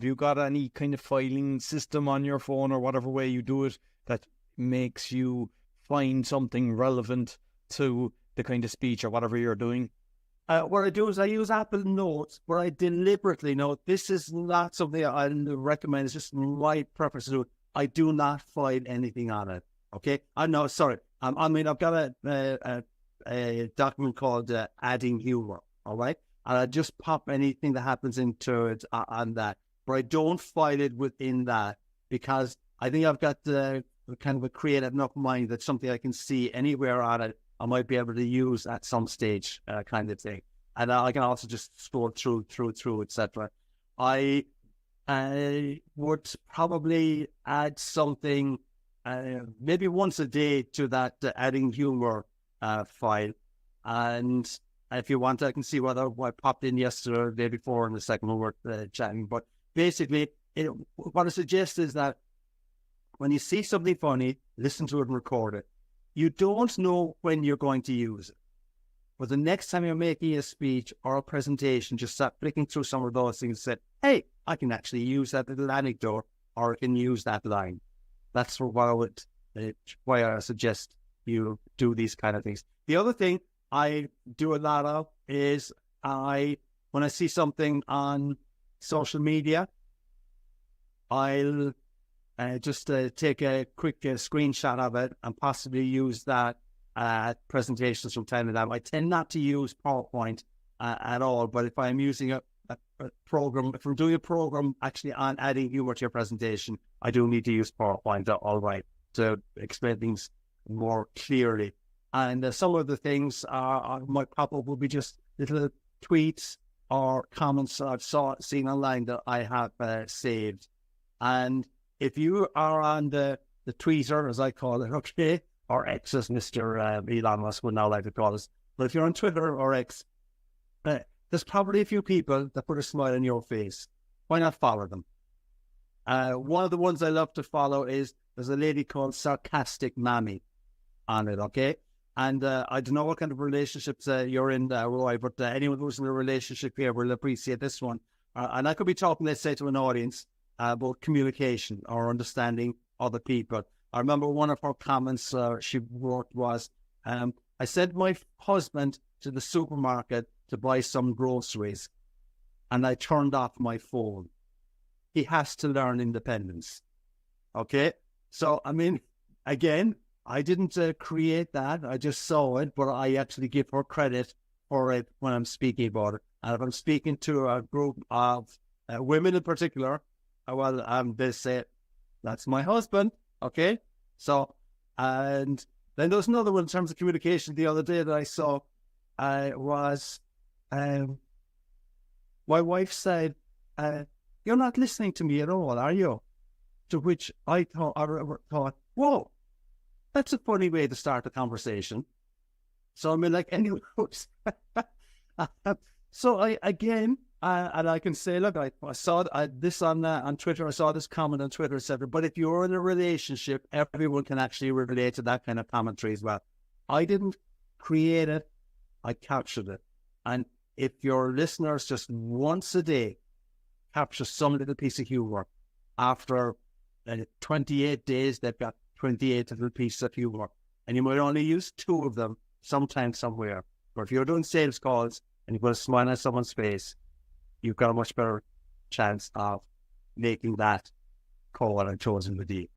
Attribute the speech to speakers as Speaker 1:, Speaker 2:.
Speaker 1: Have you got any kind of filing system on your phone or whatever way you do it that makes you find something relevant to the kind of speech or whatever you're doing?
Speaker 2: What I do is I use Apple Notes, where I deliberately note this is not something I recommend. It's just my preference to do it. I do not find anything on it. Okay, I know. Sorry, I mean I've got a document called Adding Humor. All right, and I just pop anything that happens into it on that, but I don't file it within that because I think I've got the kind of a creative enough mind that something I can see anywhere on it I might be able to use at some stage, kind of thing. And I can also just scroll through, etc. I would probably add something, maybe once a day to that Adding Humor file. And if you want, I can see whether I popped in yesterday or the day before in the second one we're chatting. But basically, what I suggest is that when you see something funny, listen to it and record it. You don't know when you're going to use it. But the next time you're making a speech or a presentation, just start flicking through some of those things and say, hey, I can actually use that little anecdote or I can use that line. That's why I suggest you do these kind of things. The other thing I do a lot of is when I see something on social media, I'll just take a quick screenshot of it and possibly use that presentations from time to time. I tend not to use PowerPoint at all, but if I'm using a program, if I'm doing a program actually on adding humor to your presentation, I do need to use PowerPoint, all right, to explain things more clearly. And some of the things might pop up will be just little tweets or comments I've seen online that I have saved. And if you are on the tweeter, as I call it, okay, or X, as Mr. Elon Musk would now like to call us, but if you're on Twitter or X, there's probably a few people that put a smile on your face. Why not follow them? One of the ones I love to follow is there's a lady called Sarcastic Mammy on it, okay? And I don't know what kind of relationships you're in, Roy, but anyone who's in a relationship here will appreciate this one. And I could be talking, let's say, to an audience about communication or understanding other people. I remember one of her comments she wrote was, I sent my husband to the supermarket to buy some groceries and I turned off my phone. He has to learn independence. Okay? So, I mean, again, I didn't create that. I just saw it, but I actually give her credit for it when I'm speaking about it. And if I'm speaking to a group of women in particular, they say, that's my husband, okay? So, and then there's another one in terms of communication the other day that I saw was my wife said, you're not listening to me at all, are you? To which I thought, whoa, that's a funny way to start a conversation. So I mean, like, anyway, so and I can say, look, I saw this on Twitter. I saw this comment on Twitter, etc. But if you're in a relationship, everyone can actually relate to that kind of commentary as well. I didn't create it. I captured it. And if your listeners just once a day capture some little piece of humor, after 28 days, they've got 28 little pieces of humor. And you might only use 2 of them sometime somewhere. But if you're doing sales calls and you put a smile on someone's face, you've got a much better chance of making that call and closing the deal.